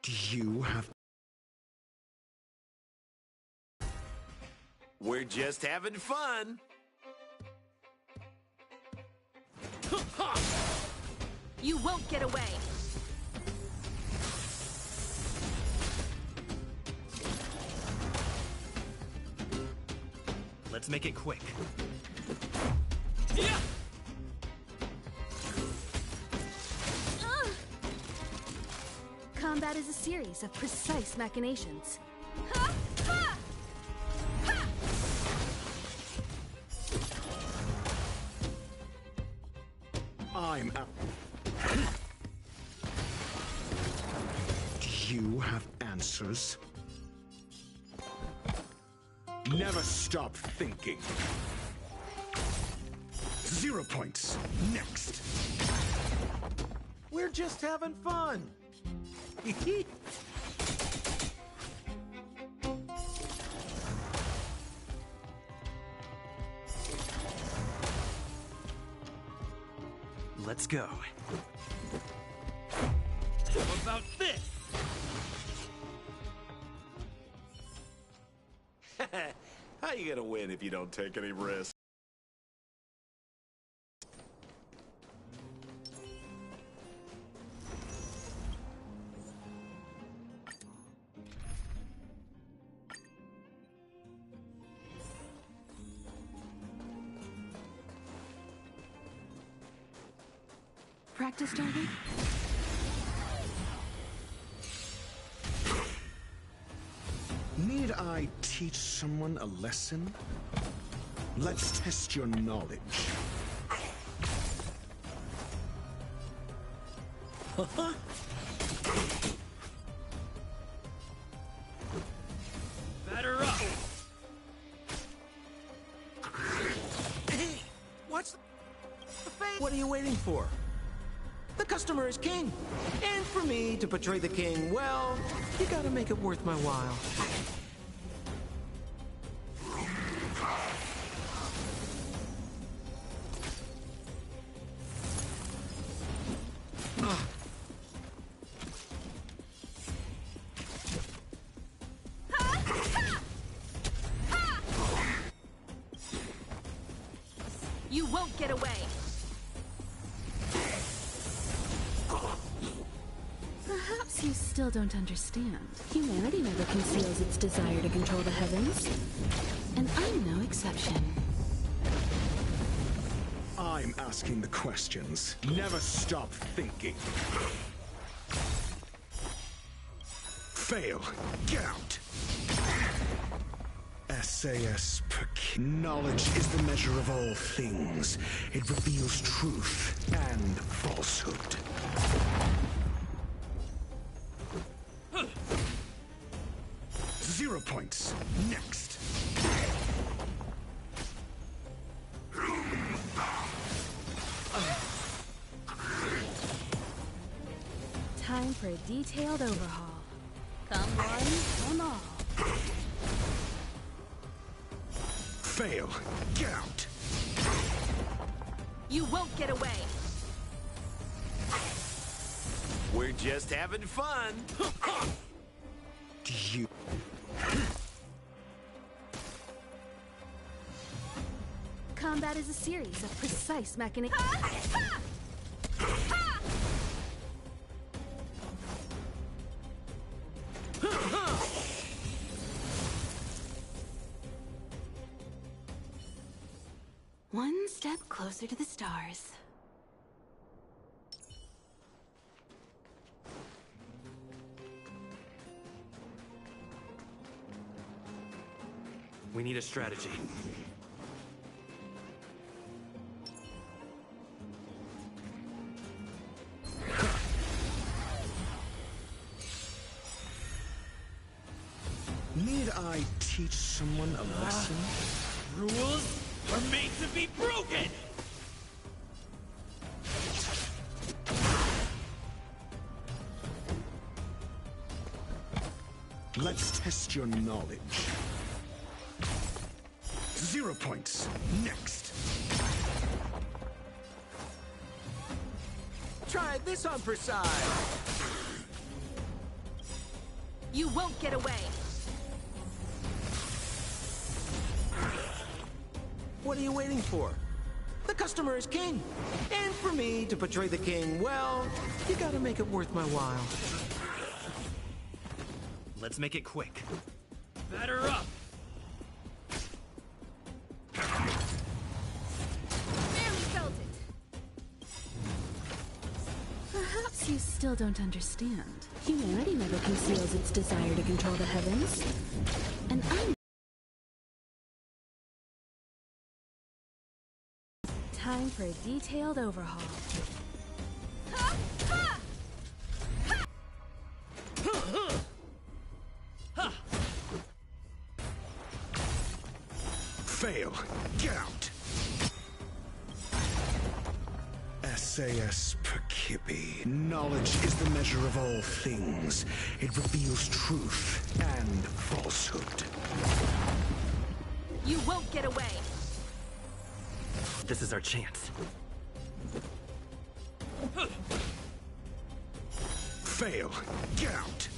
Do you have... We're just having fun. You won't get away. Let's make it quick. Yeah! Combat is a series of precise machinations. Ha! Ha! Ha! I'm out. Do you have answers? Never stop thinking. 0 points. Next. We're just having fun. Let's go. How about this? How you gonna win if you don't take any risks? Practice target? Need I teach someone a lesson? Let's test your knowledge. Batter up! Hey, what's the face? What are you waiting for? The customer is king. And for me to portray the king, well, you gotta make it worth my while. You won't get away. Perhaps you still don't understand. Humanity never conceals its desire to control the heavens. And I'm no exception. I'm asking the questions. Never stop thinking. Fail. Get out. SAS per knowledge is the measure of all things. It reveals truth and falsehood. Zero points. Next. Time for a detailed overhaul. Come one, come all. Fail. Get out. You won't get away. We're just having fun. Do you... Combat is a series of precise machinations. One step closer to the stars. We need a strategy. Need I teach someone a lesson? Rules are made to be broken! Let's test your knowledge. 0 points. Next. Try this on for size. You won't get away! What are you waiting for? The customer is king. And for me to portray the king, well, you gotta make it worth my while. Let's make it quick. Batter up! Barely felt it! Perhaps you still don't understand. Humanity never conceals its desire to control the heavens. And I'm... Time for a detailed overhaul. Fail. Get out. SAS p.5. Knowledge is the measure of all things. It reveals truth and falsehood. You won't get away! This is our chance. Fail. Get out.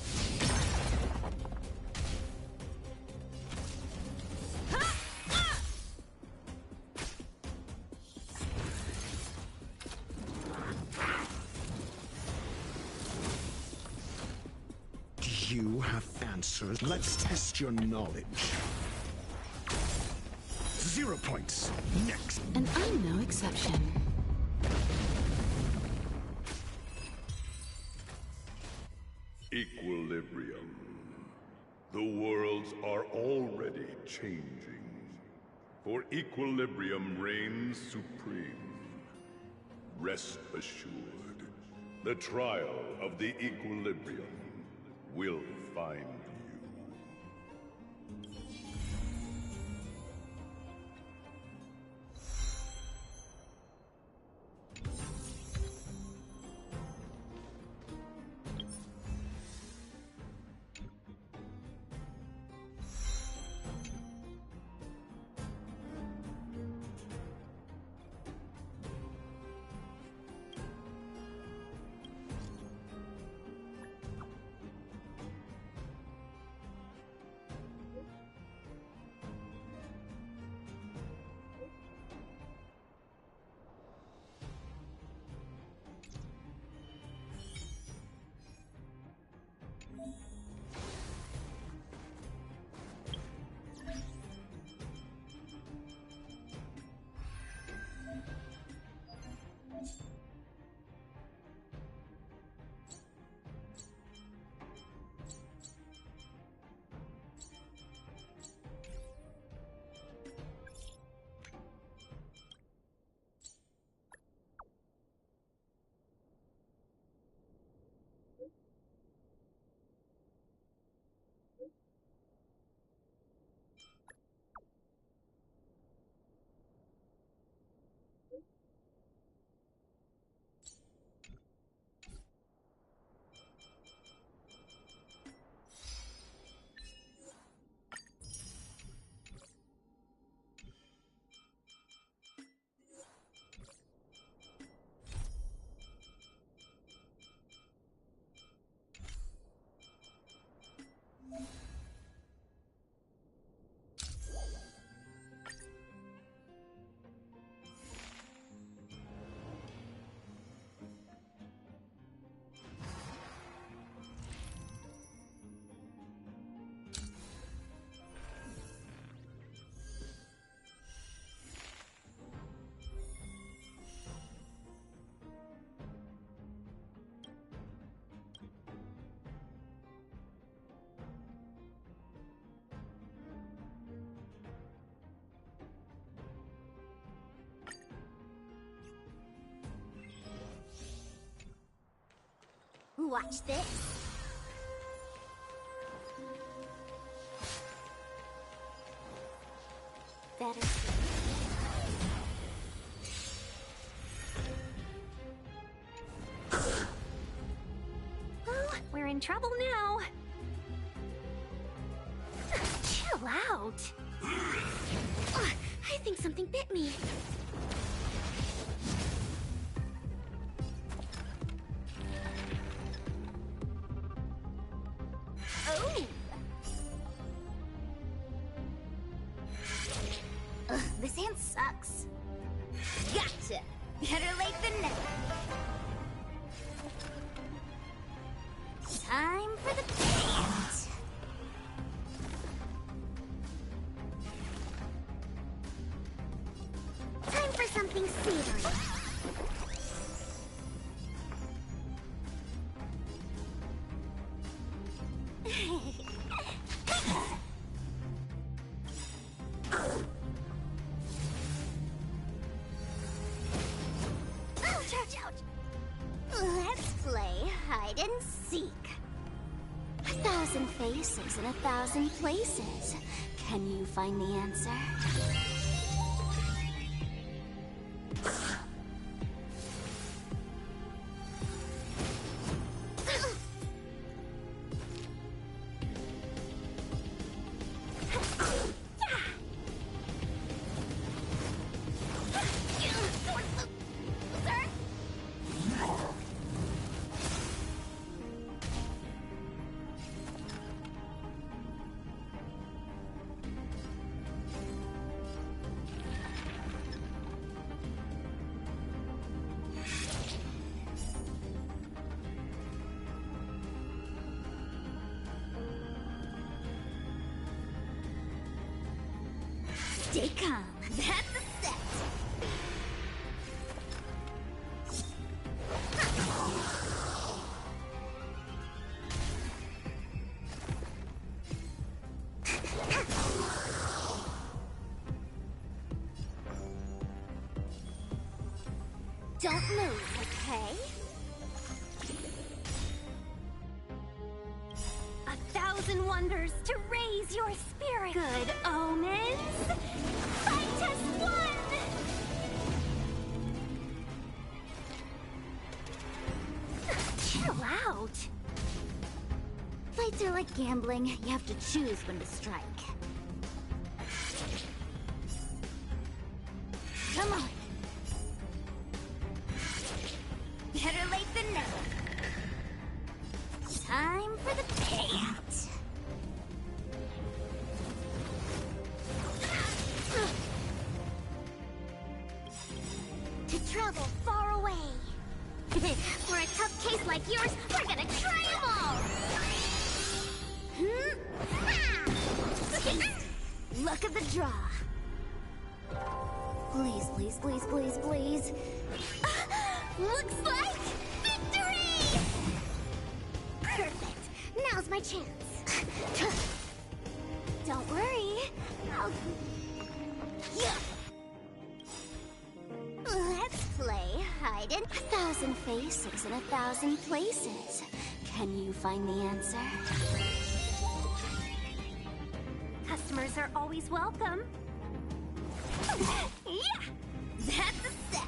Do you have answers? Let's test your knowledge. 0 points. Next. And I'm no exception. Equilibrium. The worlds are already changing. For equilibrium reigns supreme. Rest assured, the trial of the equilibrium will find you. Watch this. Better. Oh, we're in trouble now. Chill out. I think something bit me. Oh! Ugh, this hand sucks. Gotcha! Better late than never. Time for the payout. Time for something savory. Ouch, ouch, ouch. Let's play hide and seek. 1,000 faces in 1,000 places. Can you find the answer? Stay calm. That's a set. Don't move, okay? 1,000 wonders to raise your spirit. Good omens. Fight as one. Chill out. Fights are like gambling. You have to choose when to strike. Come on. Better late than never. Time for the payout. To travel far away. For a tough case like yours, we're gonna try them all. Luck of the draw. Please, please, please, please, please. Looks like victory! Perfect. Now's my chance. Don't worry. I'll... Yeah. Let's play hide and 1,000 faces in 1,000 places. Can you find the answer? Customers are always welcome. Yeah! That's a set!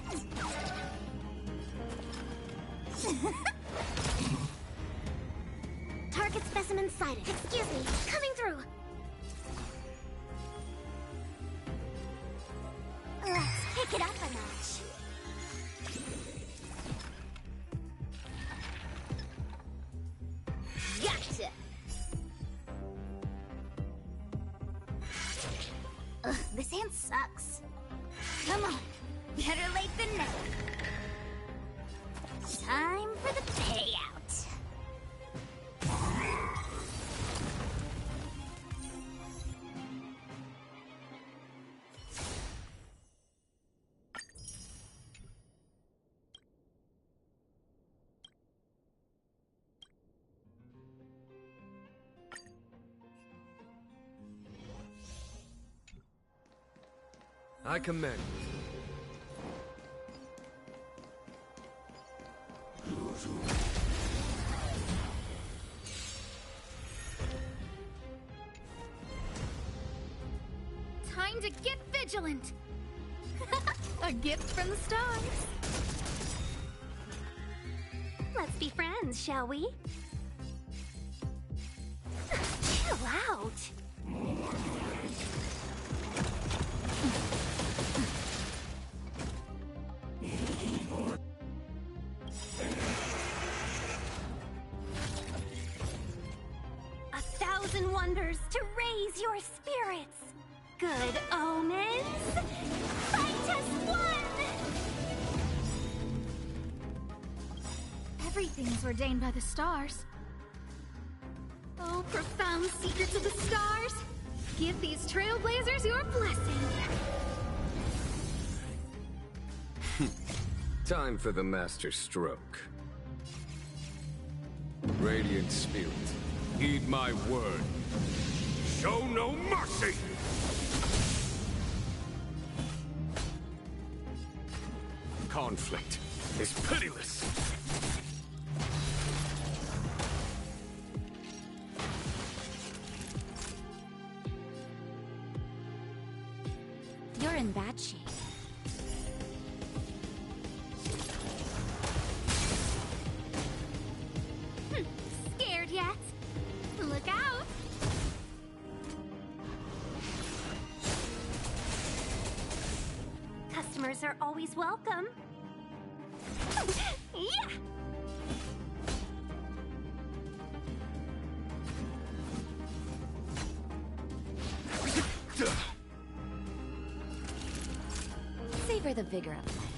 Target specimen sighted. Excuse me, coming through. Let's pick it up a notch. Gotcha! Ugh, this hand sucks. Come on, better late than never. Time for the payout. I commend. Time to get vigilant! A gift from the stars. Let's be friends, shall we? Chill out. 1,000 wonders to raise your spirits. Good omens, fight as one! Everything's ordained by the stars. Oh, profound secrets of the stars! Give these trailblazers your blessing! Time for the master stroke. Radiant Spirit, heed my word. Show no mercy! Conflict is pitiless. You're in bad shape. Scared yet? Look out! Customers are always welcome. Yeah! Savor the vigor of life.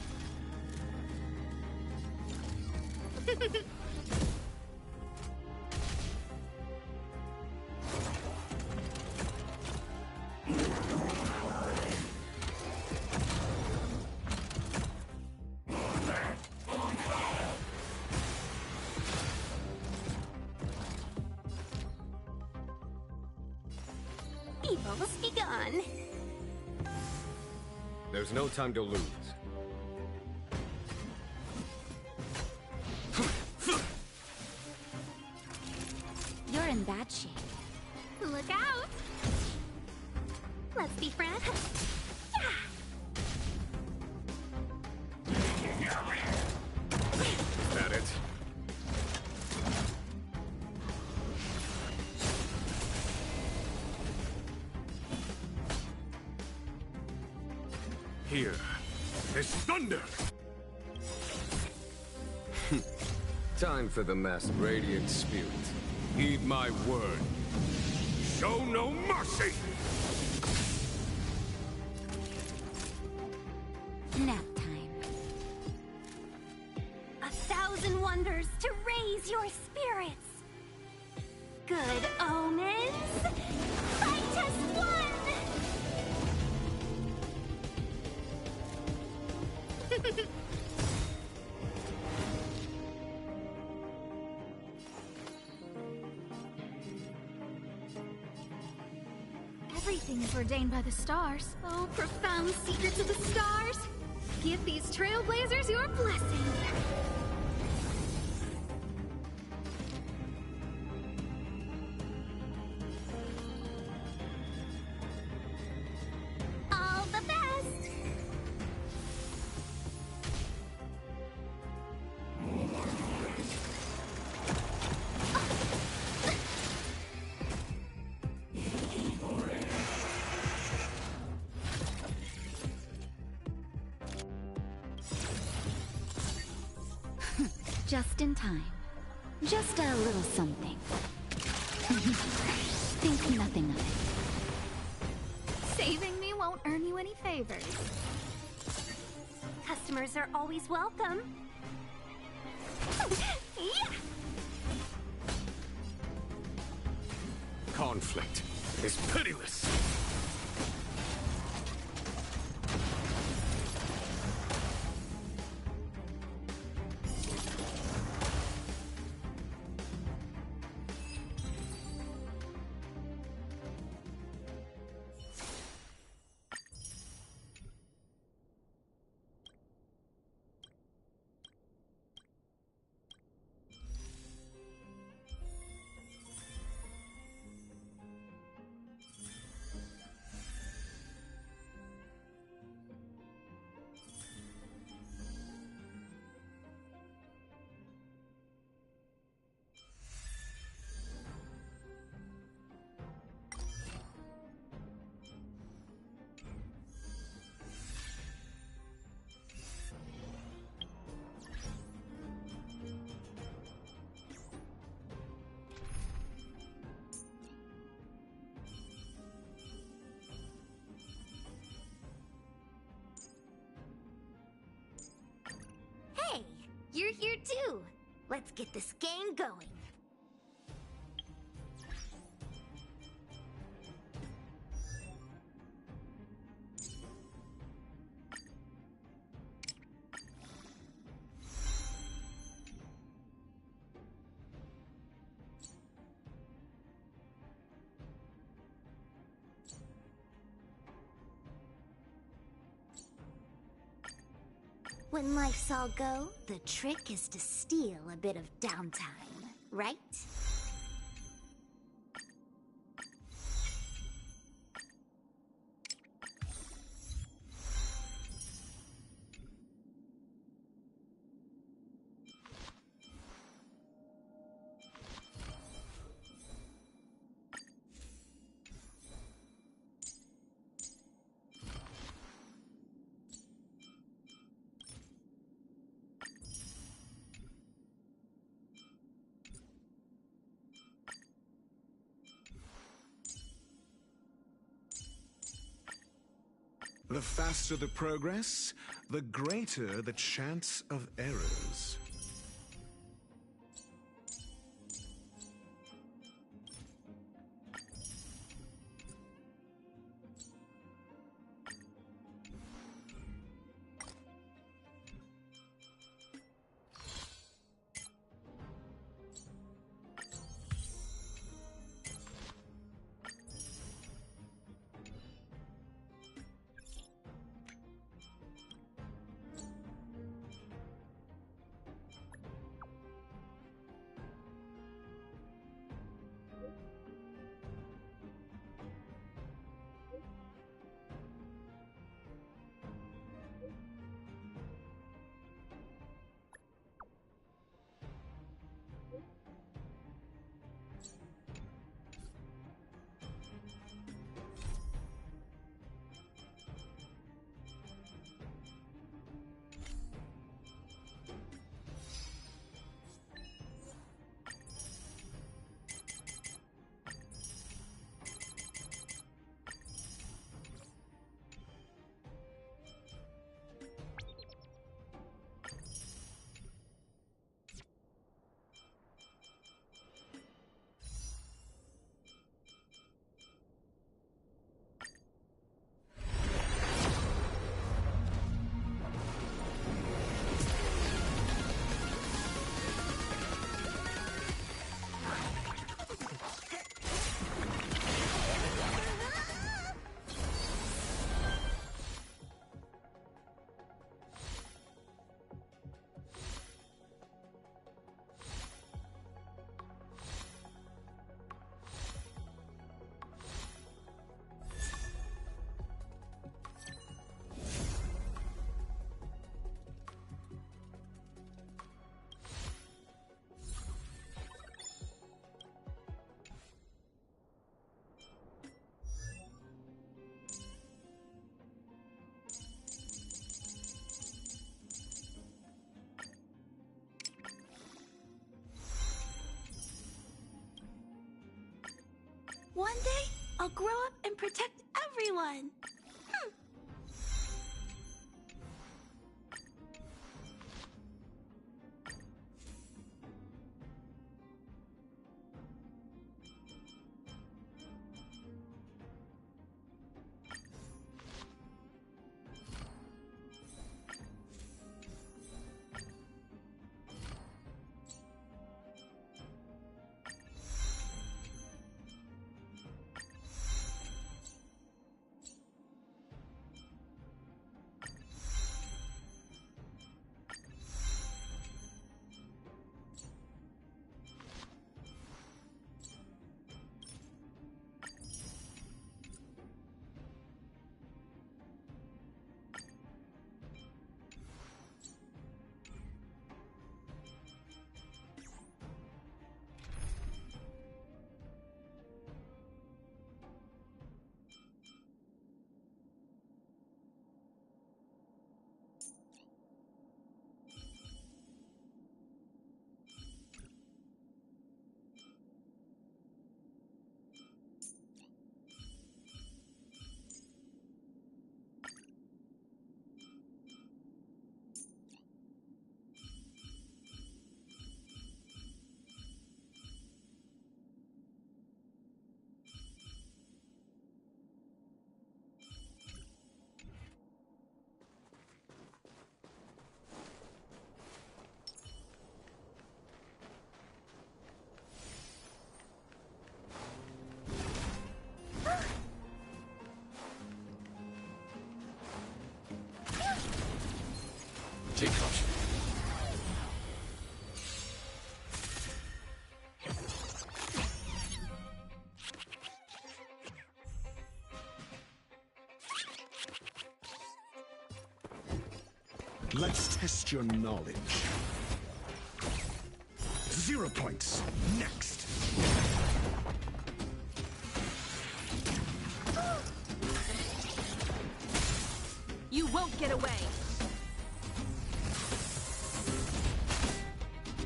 Evil's begun. There's no time to lose. You're in bad shape. Look out! Let's be friends. Yeah! Is that it? Here is thunder! Time for the mass Radiant Spirit. Heed my word. Show no mercy! Nap time. 1,000 wonders to raise your spirits. Good omens, fight as one! Everything is ordained by the stars. Oh, profound secrets of the stars! Give these trailblazers your blessing! All the best! Just in time. Just a little something. Think nothing of it. Saving me won't earn you any favors. Customers are always welcome. Yeah! Conflict is pitiless. you're here too. Let's get this game going. When life's all go, the trick is to steal a bit of downtime, right? The faster the progress, the greater the chance of errors. One day, I'll grow up and protect everyone. Let's test your knowledge. 0 points. Next. You won't get away.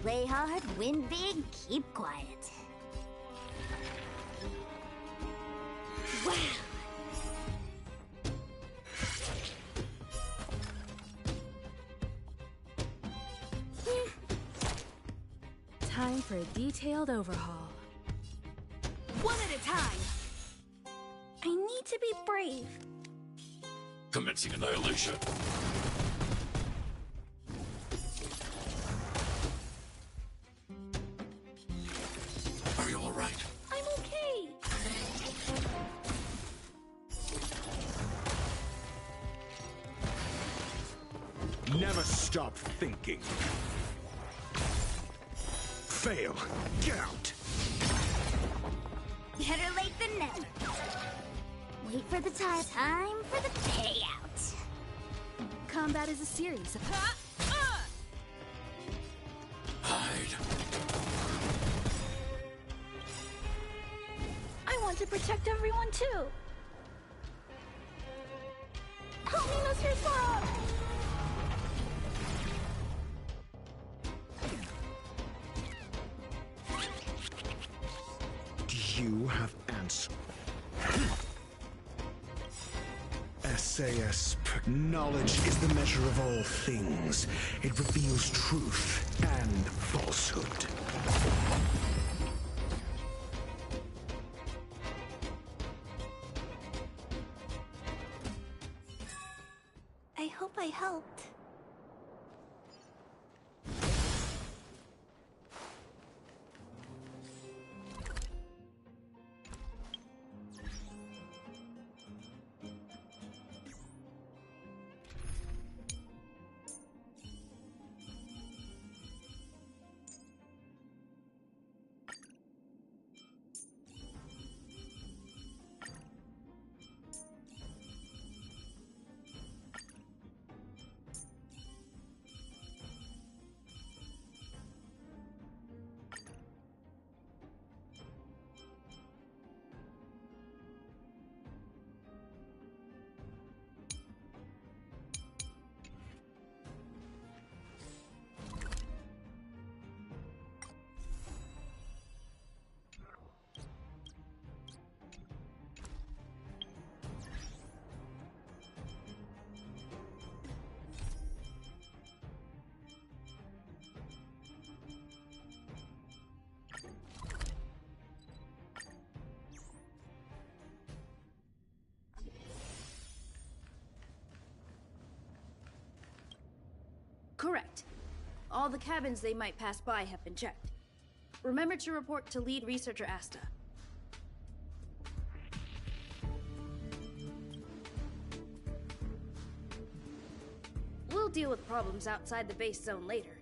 Play hard, win big, keep quiet. Wow! Time for a detailed overhaul. One at a time. I need to be brave. Commencing annihilation. Are you all right? I'm okay. Never stop thinking. Fail. Get out. Better late than never. Wait for the time. Time for the payout. Combat is a series of... Hide. I want to protect everyone too. Help me, Mr. Frog! Do you have answers? SAS. Knowledge is the measure of all things. It reveals truth and falsehood. I hope I helped. Correct. All the cabins they might pass by have been checked. Remember to report to lead researcher Asta. We'll deal with problems outside the base zone later.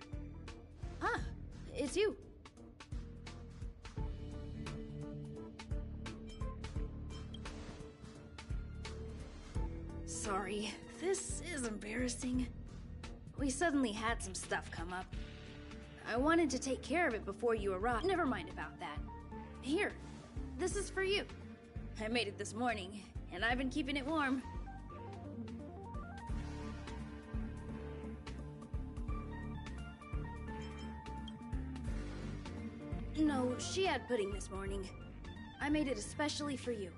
Huh, it's you. Sorry, this is embarrassing. We suddenly had some stuff come up. I wanted to take care of it before you arrived. Never mind about that. Here, this is for you. I made it this morning, and I've been keeping it warm. No, she had pudding this morning. I made it especially for you.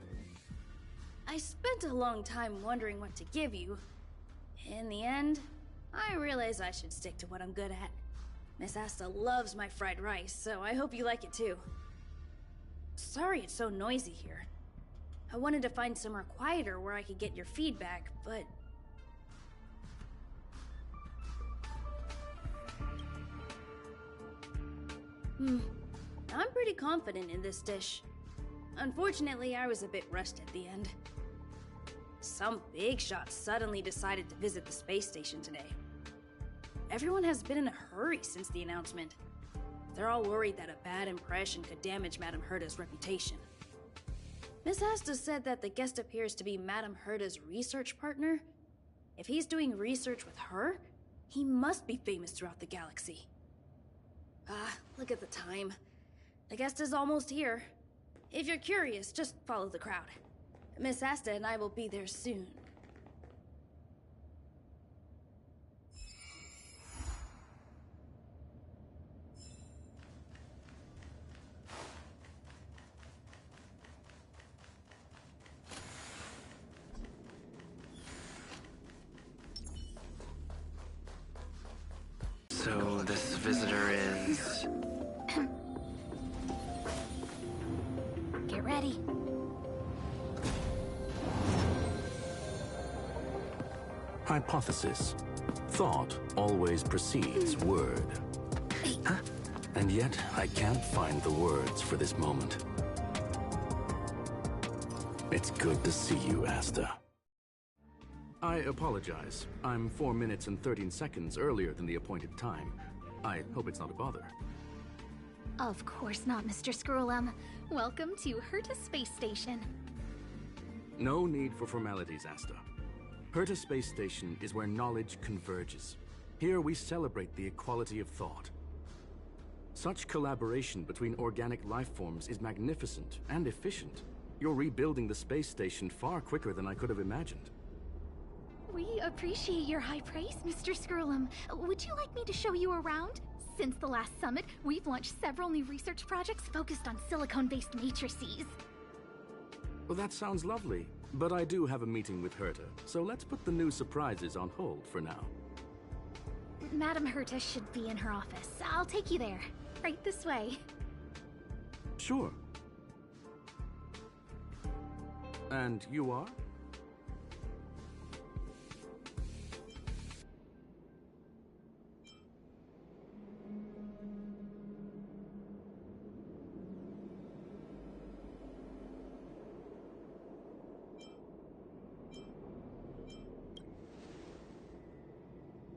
I spent a long time wondering what to give you. In the end, I realize I should stick to what I'm good at. Miss Asta loves my fried rice, so I hope you like it too. Sorry it's so noisy here. I wanted to find somewhere quieter where I could get your feedback, but... I'm pretty confident in this dish. Unfortunately, I was a bit rushed at the end. Some big shot suddenly decided to visit the space station today. Everyone has been in a hurry since the announcement. They're all worried that a bad impression could damage Madame Herda's reputation. Miss Asta said that the guest appears to be Madame Herda's research partner. If he's doing research with her, He must be famous throughout the galaxy. Look at the time. The guest is almost here. If you're curious, just follow the crowd. Miss Asta and I will be there soon. So this visitor is... Get ready. Hypothesis. Thought always precedes word. Huh? And yet, I can't find the words for this moment. It's good to see you, Asta. I apologize. I'm 4 minutes and 13 seconds earlier than the appointed time. I hope it's not a bother. Of course not, Mr. Scrollum. Welcome to Herta Space Station. No need for formalities, Asta. Herta Space Station is where knowledge converges. Here we celebrate the equality of thought. Such collaboration between organic life forms is magnificent and efficient. You're rebuilding the space station far quicker than I could have imagined. We appreciate your high praise, Mr. Scrollum. Would you like me to show you around? Since the last summit, we've launched several new research projects focused on silicone-based matrices. Well, that sounds lovely, but I do have a meeting with Herta, so let's put the new surprises on hold for now. Madam Herta should be in her office. I'll take you there. Right this way. Sure. And you are?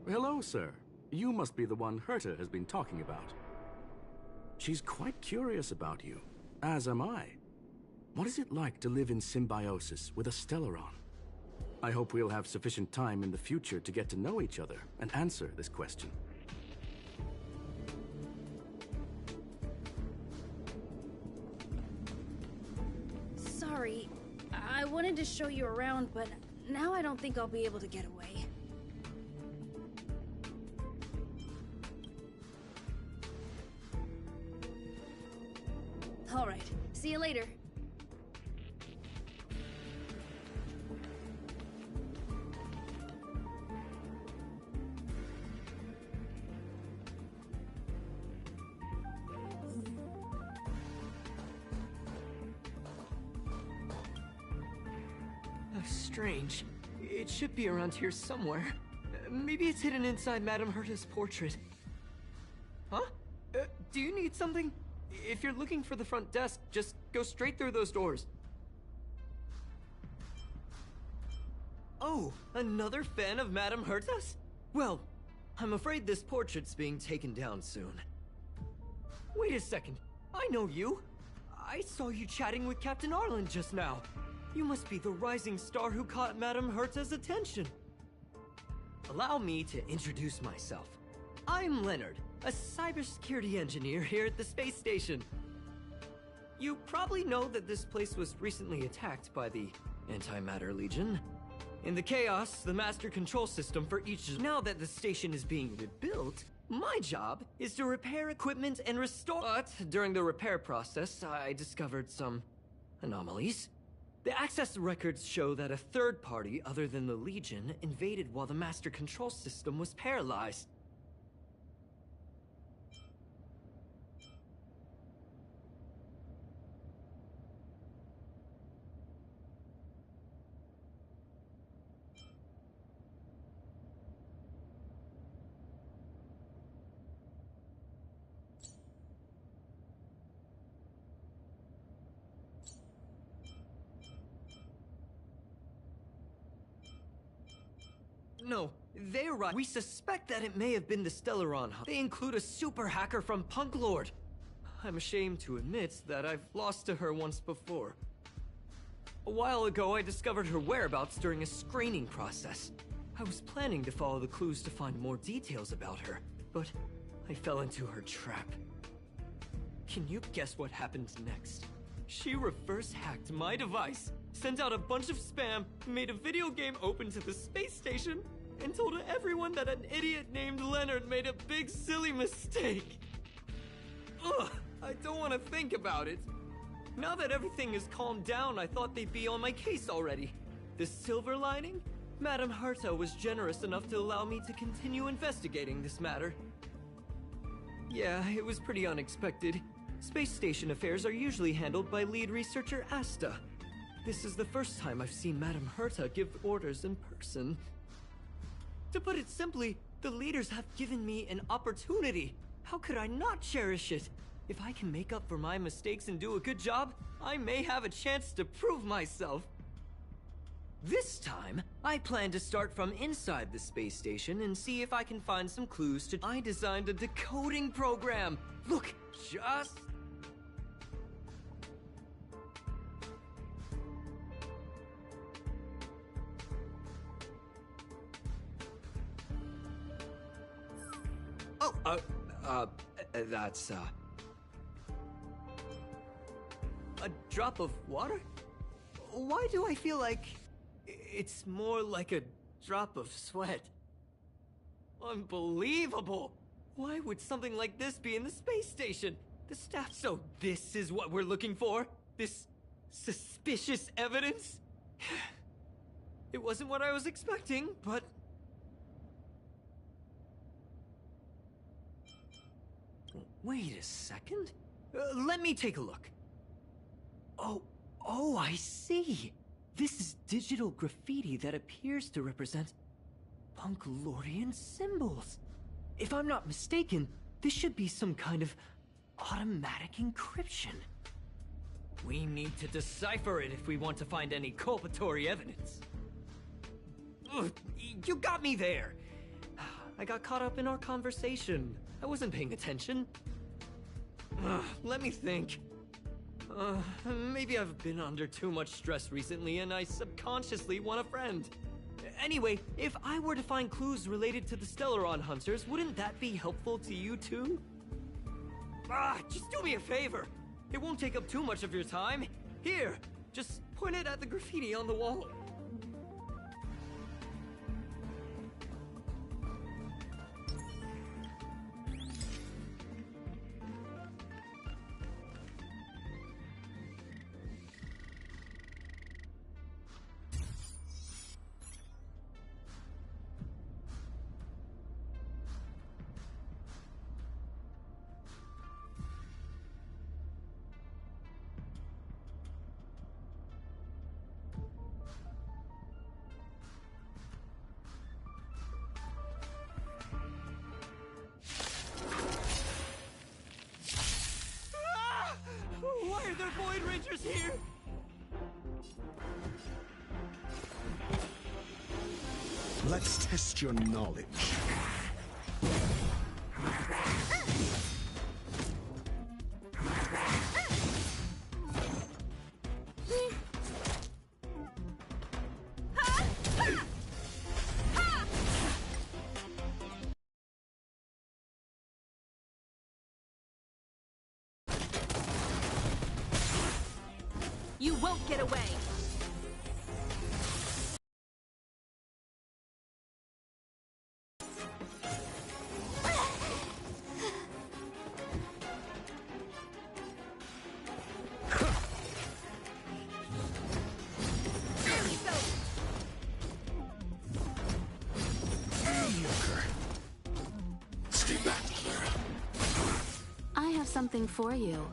Hello, sir. You must be the one Herta has been talking about. She's quite curious about you, as am I. What is it like to live in symbiosis with a Stellaron? I hope we'll have sufficient time in the future to get to know each other and answer this question. Sorry, I wanted to show you around, but now I don't think I'll be able to get away. All right, see you later. Strange. It should be around here somewhere. Maybe it's hidden inside Madame Herta's portrait. Huh? Do you need something? If you're looking for the front desk, just go straight through those doors. Oh, another fan of Madame Herta's? Well, I'm afraid this portrait's being taken down soon. Wait a second. I know you. I saw you chatting with Captain Arlen just now. You must be the rising star who caught Madame Herta's attention. Allow me to introduce myself. I'm Leonard, a cybersecurity engineer here at the space station. You probably know that this place was recently attacked by the Antimatter Legion. In the chaos, the master control system for each... Now that the station is being rebuilt, my job is to repair equipment and restore... But during the repair process, I discovered some anomalies. The access records show that a third party other than the Legion invaded while the master control system was paralyzed. No, they're right. We suspect that it may have been the Stellaron hub. They include a super hacker from Punk Lord. I'm ashamed to admit that I've lost to her once before. A while ago, I discovered her whereabouts during a screening process. I was planning to follow the clues to find more details about her, but I fell into her trap. Can you guess what happened next? She reverse hacked my device, sent out a bunch of spam, made a video game open to the space station, and told everyone that an idiot named Leonard made a big silly mistake. Ugh, I don't want to think about it. Now that everything is calmed down, I thought they'd be on my case already. The silver lining? Madame Herta was generous enough to allow me to continue investigating this matter. Yeah, it was pretty unexpected. Space station affairs are usually handled by lead researcher Asta. This is the first time I've seen Madame Herta give orders in person. To put it simply, the leaders have given me an opportunity. How could I not cherish it? If I can make up for my mistakes and do a good job, I may have a chance to prove myself. This time, I plan to start from inside the space station and see if I can find some clues to... I designed a decoding program! Look, just... Oh, that's, a drop of water? Why do I feel like it's more like a drop of sweat? Unbelievable! Why would something like this be in the space station? The staff... So this is what we're looking for? This suspicious evidence? It wasn't what I was expecting, but... Wait a second. Let me take a look. Oh, I see. This is digital graffiti that appears to represent Punkalorian symbols. If I'm not mistaken, this should be some kind of automatic encryption. We need to decipher it if we want to find any culpatory evidence. Ugh, you got me there. I got caught up in our conversation. I wasn't paying attention. Let me think. Maybe I've been under too much stress recently and I subconsciously want a friend. Anyway, if I were to find clues related to the Stellaron Hunters, wouldn't that be helpful to you too? Just do me a favor. It won't take up too much of your time. Here, just point it at the graffiti on the wall. Why are there Void Rangers here? Let's test your knowledge. You won't get away! Stay back, Clara. I have something for you.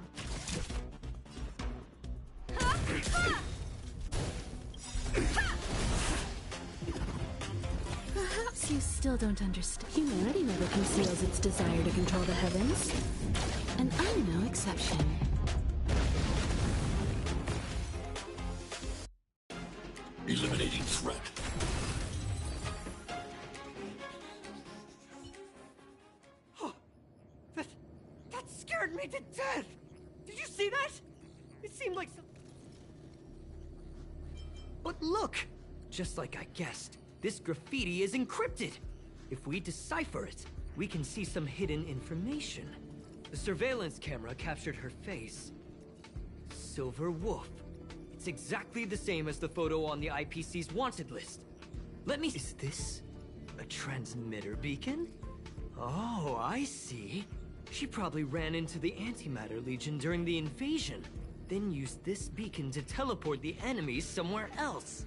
Perhaps you still don't understand. Humanity never conceals its desire to control the heavens. And I'm no exception. Eliminating threat. That scared me to death! Did you see that? It seemed like some... But look! Just like I guessed, This graffiti is encrypted. If we decipher it, we can see some hidden information. The surveillance camera captured her face. Silver Wolf. It's exactly the same as the photo on the IPC's wanted list. Let me... Is this a transmitter beacon? Oh, I see. She probably ran into the Antimatter Legion during the invasion, then used this beacon to teleport the enemies somewhere else.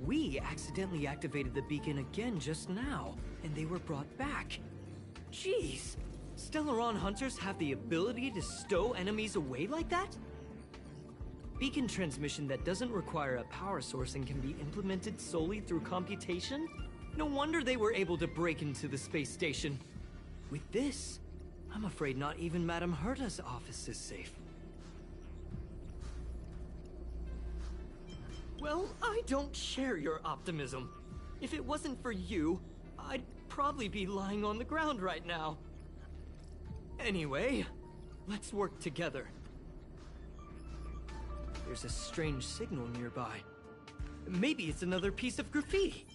We accidentally activated the beacon again just now, and they were brought back. Jeez, Stellaron hunters have the ability to stow enemies away like that? Beacon transmission that doesn't require a power source and can be implemented solely through computation? No wonder they were able to break into the space station. With this, I'm afraid not even Madame Herta's office is safe. Well, I don't share your optimism. If it wasn't for you, I'd probably be lying on the ground right now. Anyway, let's work together. There's a strange signal nearby. Maybe it's another piece of graffiti.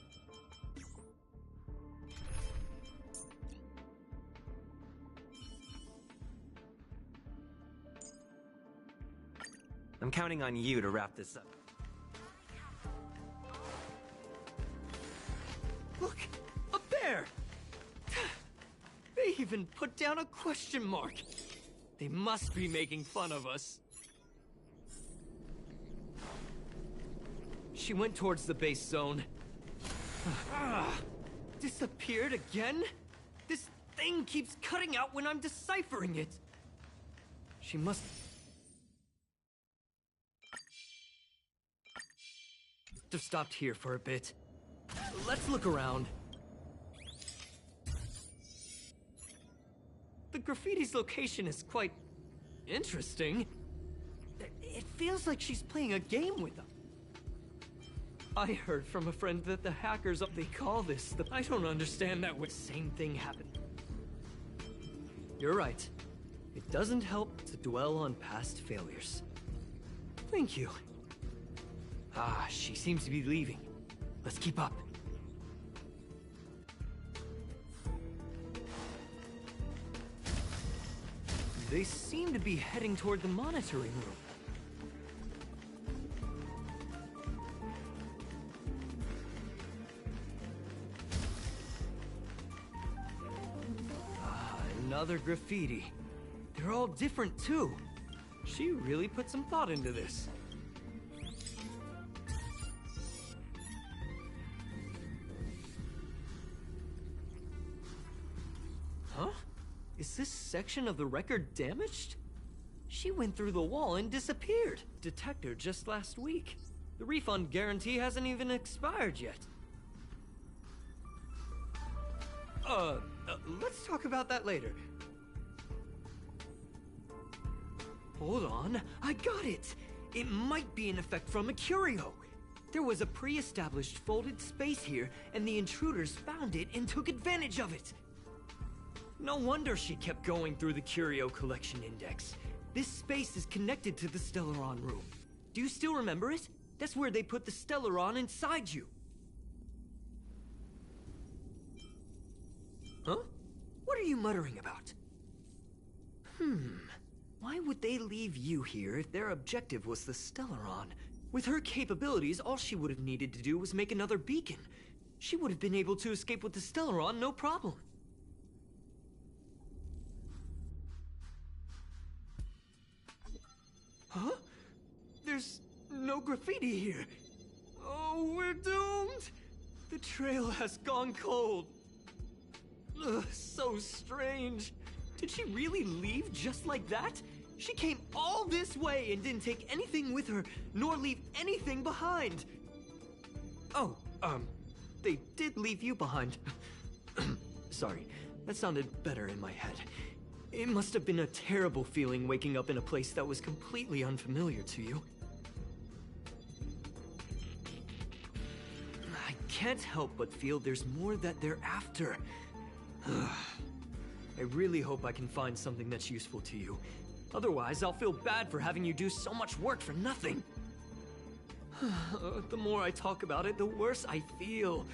I'm counting on you to wrap this up. Look! Up there! They even put down a question mark. They must be making fun of us. She went towards the base zone. Disappeared again? This thing keeps cutting out when I'm deciphering it. She must have stopped here for a bit. Let's look around. The graffiti's location is quite interesting. It feels like she's playing a game with them. I heard from a friend that the hackers, they call this the... I don't understand that way. Same thing happened. You're right. It doesn't help to dwell on past failures. Thank you. Ah, she seems to be leaving. Let's keep up. They seem to be heading toward the monitoring room. Another graffiti. They're all different too. She really put some thought into this. Huh? Is this section of the record damaged? She went through the wall and disappeared. Detector just last week. The refund guarantee hasn't even expired yet. Let's talk about that later. Hold on, I got it! It might be an effect from a curio. There was a pre-established folded space here, and the intruders found it and took advantage of it. No wonder she kept going through the curio collection index. This space is connected to the Stellaron room. Do you still remember it? That's where they put the Stellaron inside you. Huh? What are you muttering about? Why would they leave you here if their objective was the Stellaron? With her capabilities, all she would have needed to do was make another beacon. She would have been able to escape with the Stellaron, no problem. Huh? There's no graffiti here. Oh, we're doomed! The trail has gone cold. Ugh, so strange. Did she really leave just like that? She came all this way and didn't take anything with her, nor leave anything behind. Oh, they did leave you behind. Sorry, that sounded better in my head. It must have been a terrible feeling waking up in a place that was completely unfamiliar to you. I can't help but feel there's more that they're after. I really hope I can find something that's useful to you. Otherwise, I'll feel bad for having you do so much work for nothing. The more I talk about it, the worse I feel.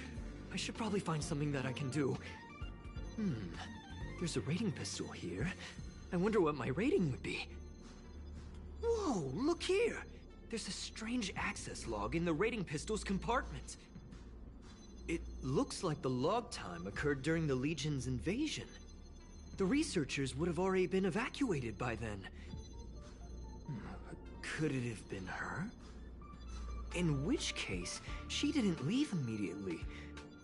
I should probably find something that I can do. There's a rating pistol here. I wonder what my rating would be. Whoa, look here! There's a strange access log in the rating pistol's compartment. It looks like the log time occurred during the Legion's invasion. The researchers would have already been evacuated by then. Could it have been her? In which case, she didn't leave immediately.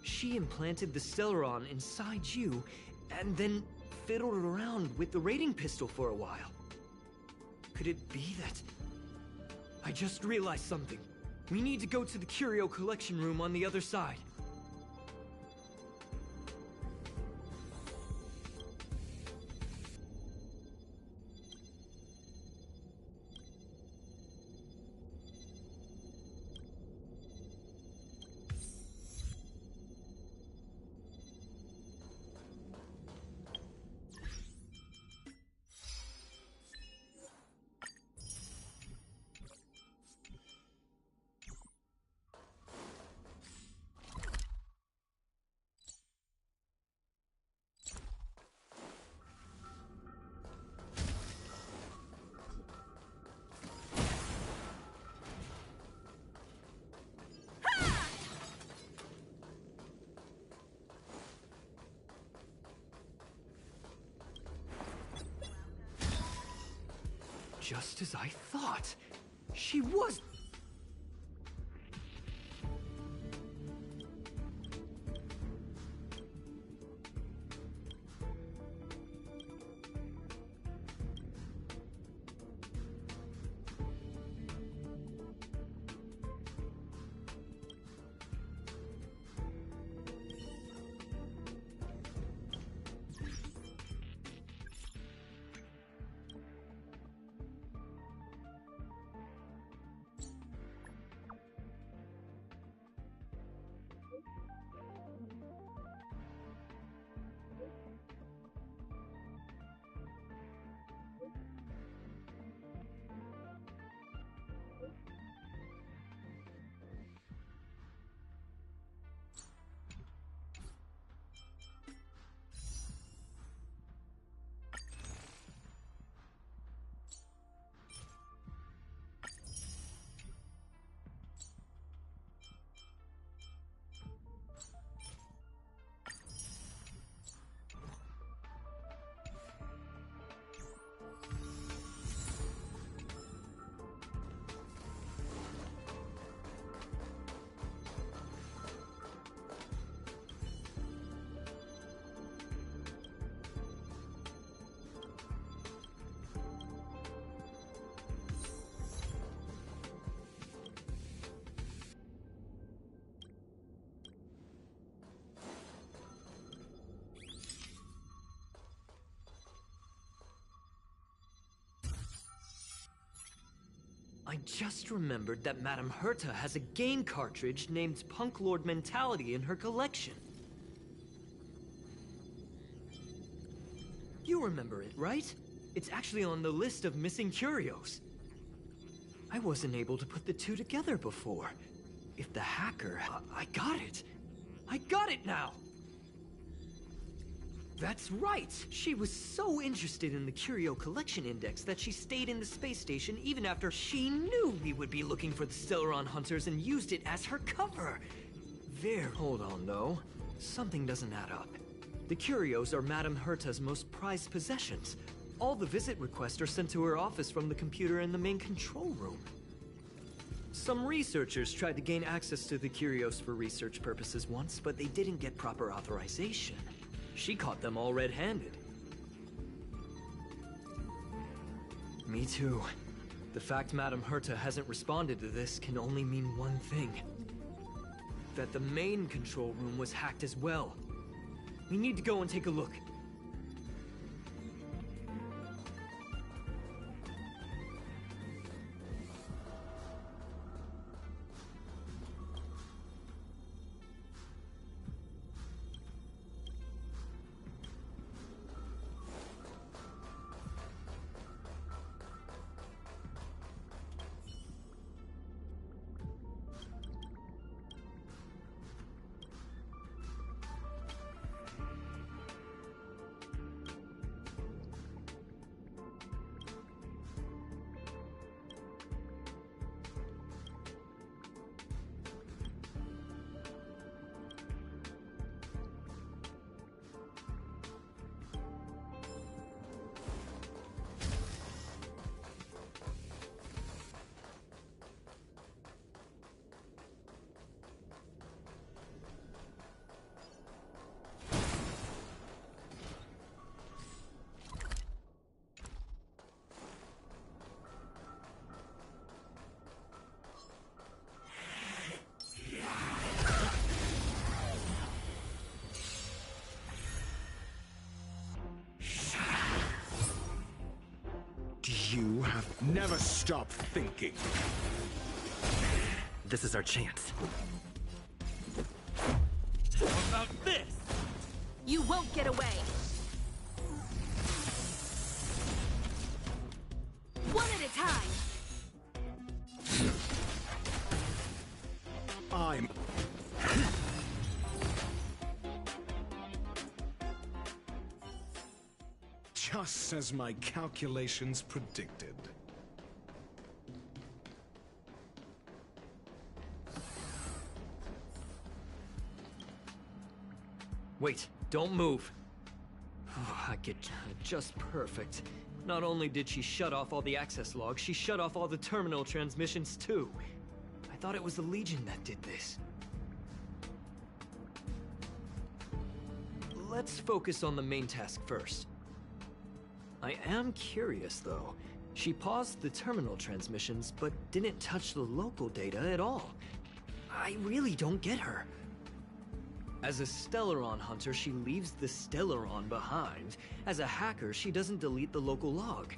She implanted the Stellaron inside you, and then fiddled around with the rating pistol for a while. Could it be that... I just realized something. We need to go to the curio collection room on the other side. Just as I thought. She was... I just remembered that Madame Herta has a game cartridge named Punk Lord Mentality in her collection. You remember it, right? It's actually on the list of missing curios. I wasn't able to put the two together before. If the hacker... I got it! I got it now! That's right! She was so interested in the Curio Collection Index that she stayed in the space station even after she knew we would be looking for the Stellaron Hunters and used it as her cover! Hold on, though. Something doesn't add up. The curios are Madame Herta's most prized possessions. All the visit requests are sent to her office from the computer in the main control room. Some researchers tried to gain access to the curios for research purposes once, but they didn't get proper authorization. She caught them all red-handed. Me too. The fact Madame Herta hasn't responded to this can only mean one thing. That the main control room was hacked as well. We need to go and take a look. You have never stopped thinking. This is our chance. How about this? You won't get away. One at a time. I'm... Just as my calculations predicted. Wait, don't move. Oh, I get just perfect. Not only did she shut off all the access logs, she shut off all the terminal transmissions too. I thought it was the Legion that did this. Let's focus on the main task first. I am curious though. She paused the terminal transmissions, but didn't touch the local data at all. I really don't get her. As a Stellaron hunter, she leaves the Stellaron behind. As a hacker, she doesn't delete the local log.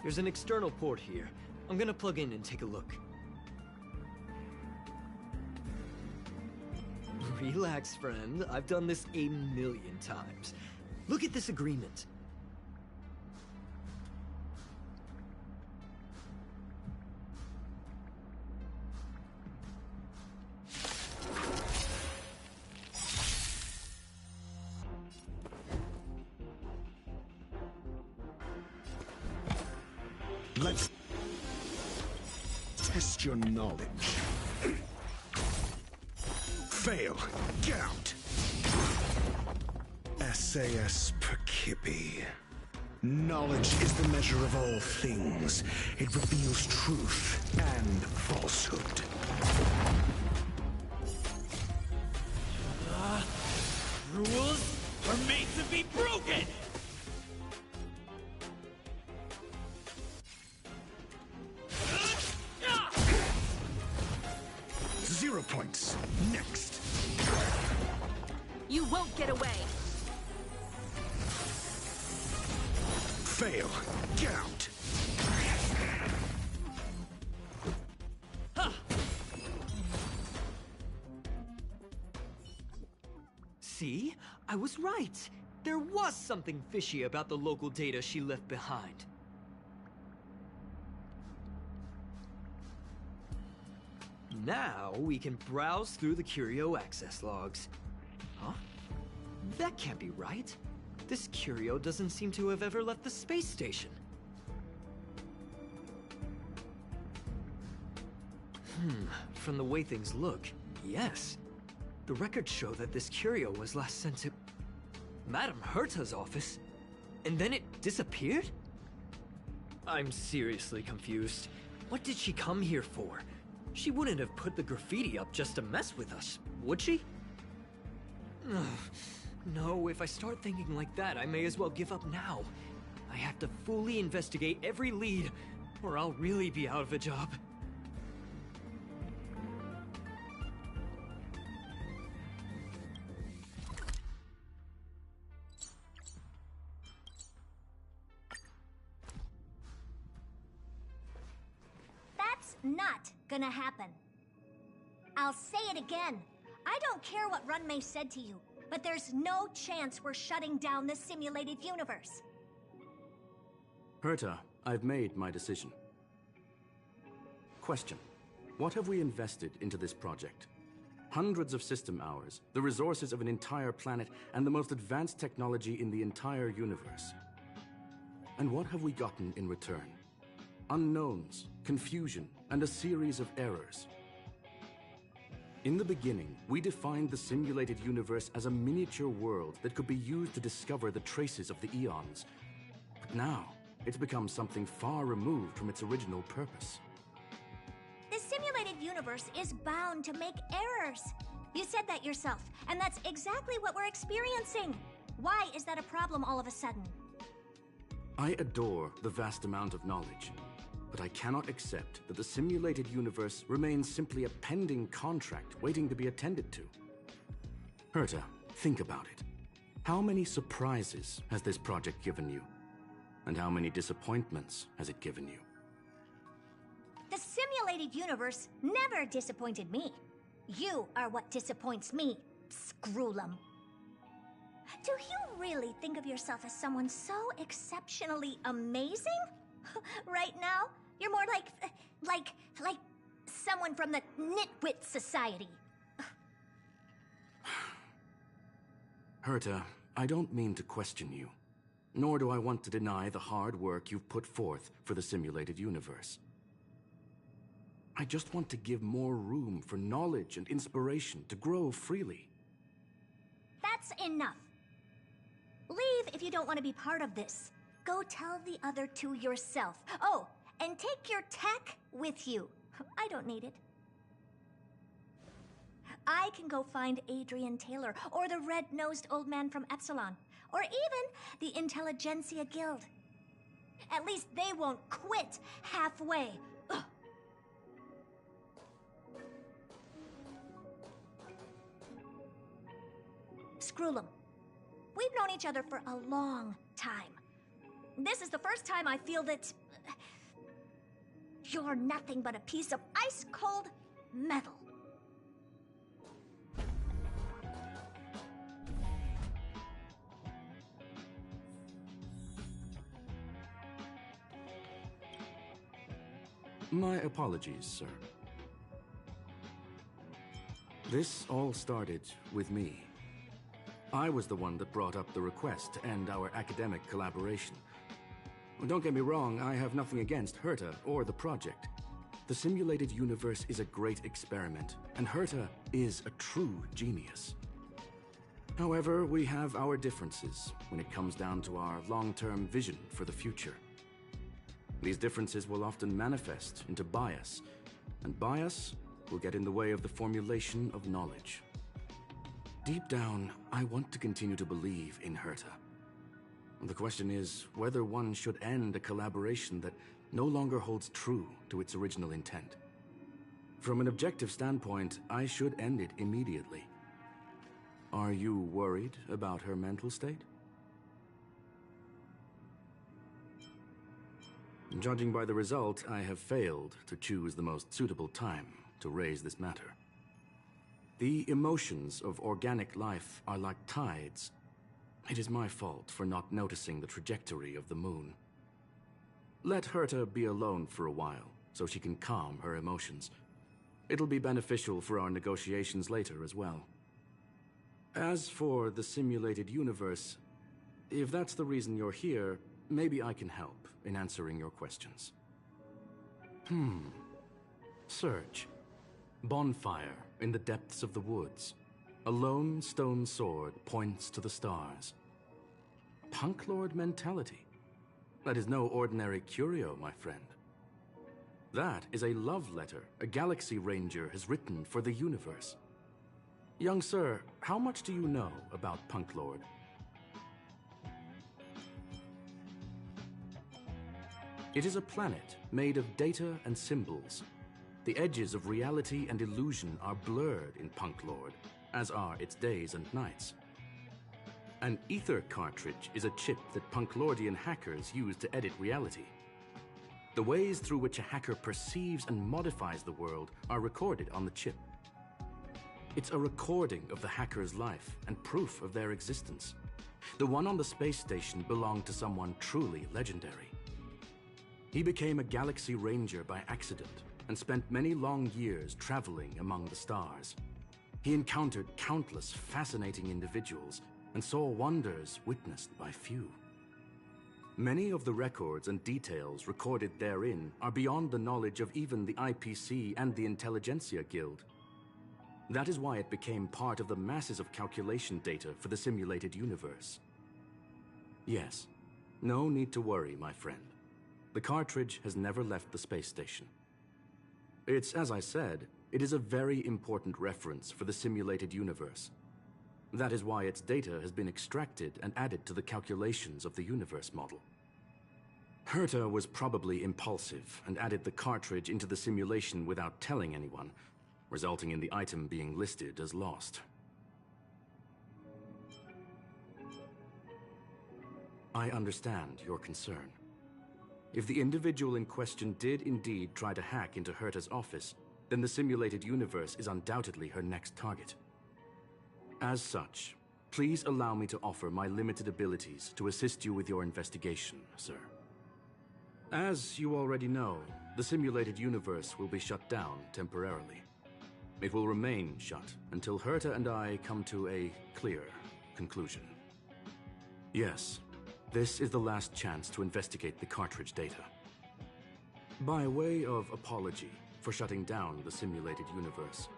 There's an external port here. I'm gonna plug in and take a look. Relax, friend. I've done this a million times. Look at this agreement. Let's test your knowledge. Fail. Get out. SAS p.5. Knowledge is the measure of all things. It reveals truth and falsehood. Rules are made to be broken! 0 points. Next. You won't get away. Fail. Get out. See? I was right. There was something fishy about the local data she left behind. Now we can browse through the Curio access logs. Huh? That can't be right. This Curio doesn't seem to have ever left the space station. From the way things look, yes. The records show that this Curio was last sent to Madame Herta's office, and then it disappeared? I'm seriously confused. What did she come here for? She wouldn't have put the graffiti up just to mess with us, would she? No, if I start thinking like that, I may as well give up now. I have to fully investigate every lead, or I'll really be out of a job. That's not gonna happen. I'll say it again. I don't care what Runmei said to you, but there's no chance we're shutting down the simulated universe. Herta, I've made my decision. Question. What have we invested into this project? Hundreds of system hours, the resources of an entire planet, and the most advanced technology in the entire universe. And what have we gotten in return? Unknowns, confusion, and a series of errors. In the beginning, we defined the simulated universe as a miniature world that could be used to discover the traces of the eons. But now, it's become something far removed from its original purpose. The simulated universe is bound to make errors. You said that yourself, and that's exactly what we're experiencing. Why is that a problem all of a sudden? I adore the vast amount of knowledge, but I cannot accept that the simulated universe remains simply a pending contract waiting to be attended to. Herta, think about it. How many surprises has this project given you? And how many disappointments has it given you? The simulated universe never disappointed me. You are what disappoints me, Scroolum. Do you really think of yourself as someone so exceptionally amazing? Right now, you're more like someone from the Nitwit Society. Herta, I don't mean to question you, nor do I want to deny the hard work you've put forth for the simulated universe. I just want to give more room for knowledge and inspiration to grow freely. That's enough. Leave if you don't want to be part of this. Go tell the other two yourself. Oh, and take your tech with you. I don't need it. I can go find Adrian Taylor, or the red-nosed old man from Epsilon, or even the Intelligentsia Guild. At least they won't quit halfway. Ugh. Scroolum, we've known each other for a long time. This is the first time I feel that you're nothing but a piece of ice-cold metal. My apologies, sir. This all started with me. I was the one that brought up the request to end our academic collaboration. Don't get me wrong, I have nothing against Herta or the project. The simulated universe is a great experiment, and Herta is a true genius. However, we have our differences when it comes down to our long-term vision for the future. These differences will often manifest into bias, and bias will get in the way of the formulation of knowledge. Deep down, I want to continue to believe in Herta. The question is whether one should end a collaboration that no longer holds true to its original intent. From an objective standpoint, I should end it immediately. Are you worried about her mental state? Judging by the result, I have failed to choose the most suitable time to raise this matter. The emotions of organic life are like tides. It is my fault for not noticing the trajectory of the moon. Let Herta be alone for a while, so she can calm her emotions. It'll be beneficial for our negotiations later as well. As for the simulated universe, if that's the reason you're here, maybe I can help in answering your questions. Search. Bonfire in the depths of the woods. A lone stone sword points to the stars. Punk Lord mentality. That is no ordinary curio, my friend. That is a love letter a Galaxy Ranger has written for the universe. Young sir, how much do you know about Punk Lord? It is a planet made of data and symbols. The edges of reality and illusion are blurred in Punk Lord, as are its days and nights. An ether cartridge is a chip that Punklordian hackers use to edit reality. The ways through which a hacker perceives and modifies the world are recorded on the chip. It's a recording of the hacker's life and proof of their existence. The one on the space station belonged to someone truly legendary. He became a Galaxy Ranger by accident and spent many long years traveling among the stars. He encountered countless fascinating individuals and saw wonders witnessed by few. Many of the records and details recorded therein are beyond the knowledge of even the IPC and the Intelligentsia Guild. That is why it became part of the masses of calculation data for the simulated universe. Yes, no need to worry, my friend. The cartridge has never left the space station. It's, as I said, it is a very important reference for the simulated universe. That is why its data has been extracted and added to the calculations of the universe model. Herta was probably impulsive and added the cartridge into the simulation without telling anyone, resulting in the item being listed as lost. I understand your concern. If the individual in question did indeed try to hack into Herta's office, then the simulated universe is undoubtedly her next target. As such, please allow me to offer my limited abilities to assist you with your investigation, sir. As you already know, the simulated universe will be shut down temporarily. It will remain shut until Herta and I come to a clear conclusion. Yes, this is the last chance to investigate the cartridge data. By way of apology for shutting down the simulated universe,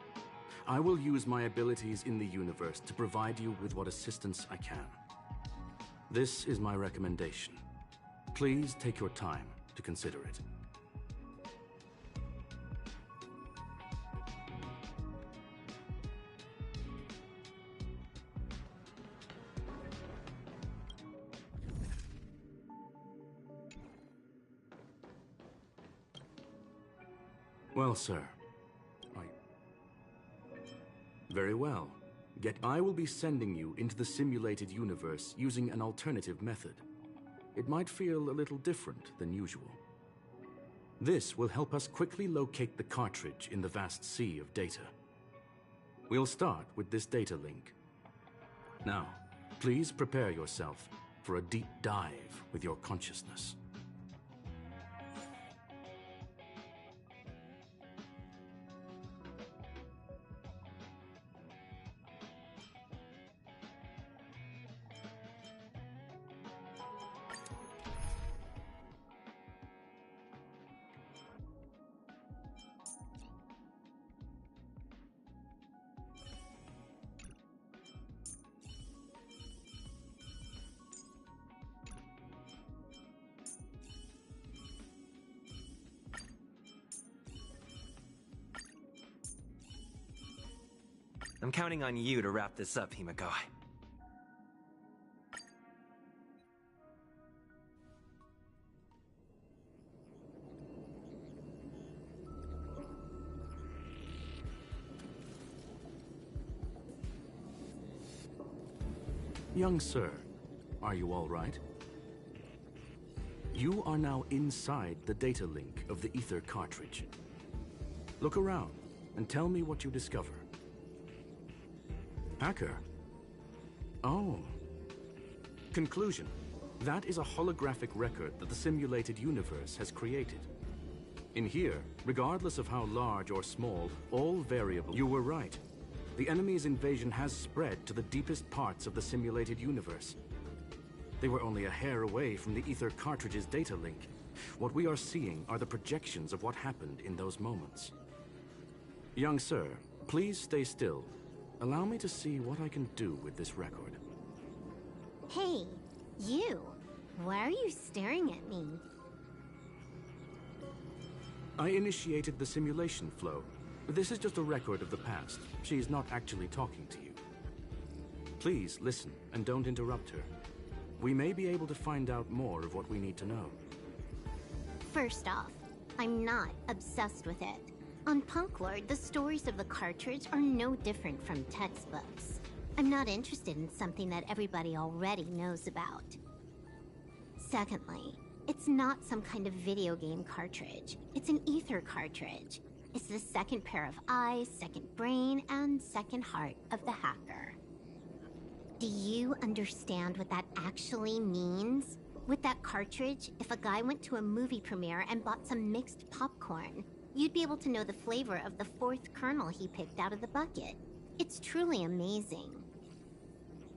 I will use my abilities in the universe to provide you with what assistance I can. This is my recommendation. Please take your time to consider it. Well, sir, Very well. Yet I will be sending you into the simulated universe using an alternative method. It might feel a little different than usual. This will help us quickly locate the cartridge in the vast sea of data. We'll start with this data link. Now, please prepare yourself for a deep dive with your consciousness. I'm counting on you to wrap this up, Himiko. Young sir, are you all right? You are now inside the data link of the Ether cartridge. Look around and tell me what you discover. Hacker? Oh. Conclusion. That is a holographic record that the simulated universe has created. In here, regardless of how large or small, all variables... You were right. The enemy's invasion has spread to the deepest parts of the simulated universe. They were only a hair away from the Ether cartridge's data link. What we are seeing are the projections of what happened in those moments. Young sir, please stay still. Allow me to see what I can do with this record. Hey, you! Why are you staring at me? I initiated the simulation flow. This is just a record of the past. She's not actually talking to you. Please listen and don't interrupt her. We may be able to find out more of what we need to know. First off, I'm not obsessed with it. On Punklord, the stories of the cartridge are no different from textbooks. I'm not interested in something that everybody already knows about. Secondly, it's not some kind of video game cartridge. It's an Ether cartridge. It's the second pair of eyes, second brain, and second heart of the hacker. Do you understand what that actually means? With that cartridge, if a guy went to a movie premiere and bought some mixed popcorn, you'd be able to know the flavor of the fourth kernel he picked out of the bucket. It's truly amazing.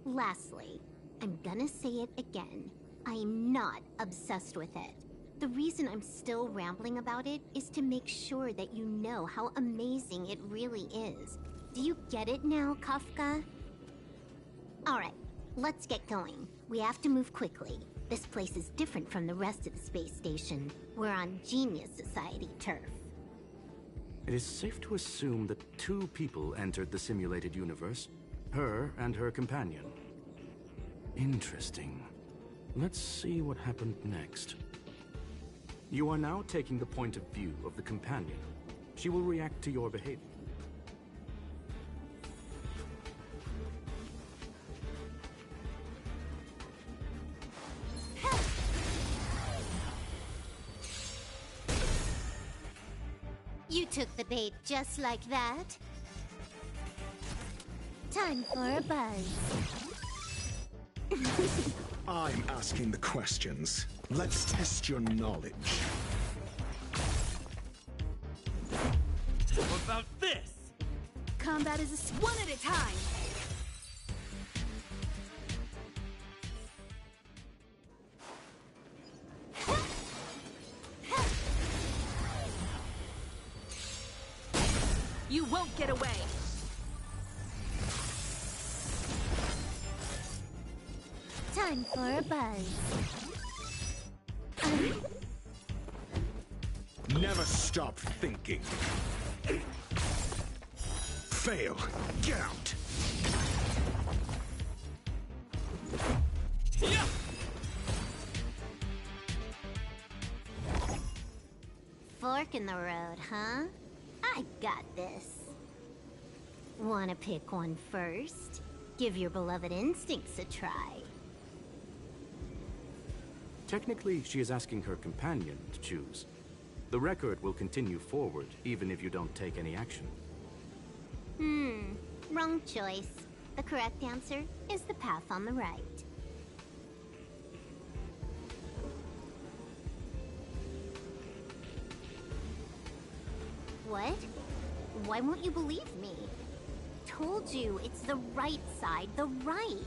Lastly, I'm gonna say it again. I'm not obsessed with it. The reason I'm still rambling about it is to make sure that you know how amazing it really is. Do you get it now, Kafka? Alright, let's get going. We have to move quickly. This place is different from the rest of the space station. We're on Genius Society turf. It is safe to assume that two people entered the simulated universe. Her and her companion. Interesting. Let's see what happened next. You are now taking the point of view of the companion. She will react to your behavior. You took the bait just like that. Time for a buzz. I'm asking the questions. Let's test your knowledge. What about this? Combat is one at a time. You won't get away. Time for a buzz. Never stop thinking. Fail. Get out. Yeah. Fork in the road, huh? I got this. Wanna pick one first? Give your beloved instincts a try. Technically, she is asking her companion to choose. The record will continue forward, even if you don't take any action. Wrong choice. The correct answer is the path on the right. What? Why won't you believe me? Told you, it's the right side, the right.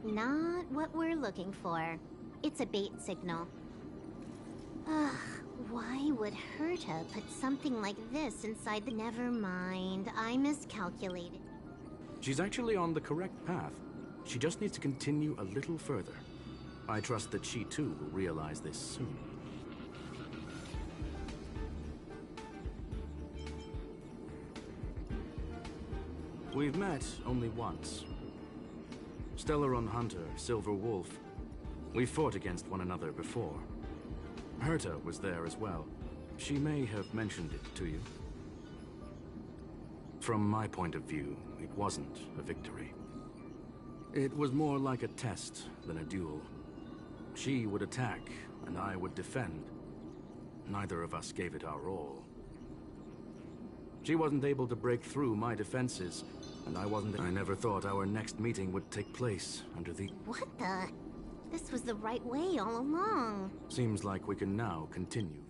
Not what we're looking for. It's a bait signal. Ugh, why would Herta put something like this inside the... Never mind, I miscalculated. She's actually on the correct path. She just needs to continue a little further. I trust that she too will realize this soon. We've met only once. Stellaron Hunter, Silver Wolf. We fought against one another before. Herta was there as well. She may have mentioned it to you. From my point of view, it wasn't a victory. It was more like a test than a duel. She would attack, and I would defend. Neither of us gave it our all. She wasn't able to break through my defenses, and I never thought our next meeting would take place under the... What the? This was the right way all along. Seems like we can now continue.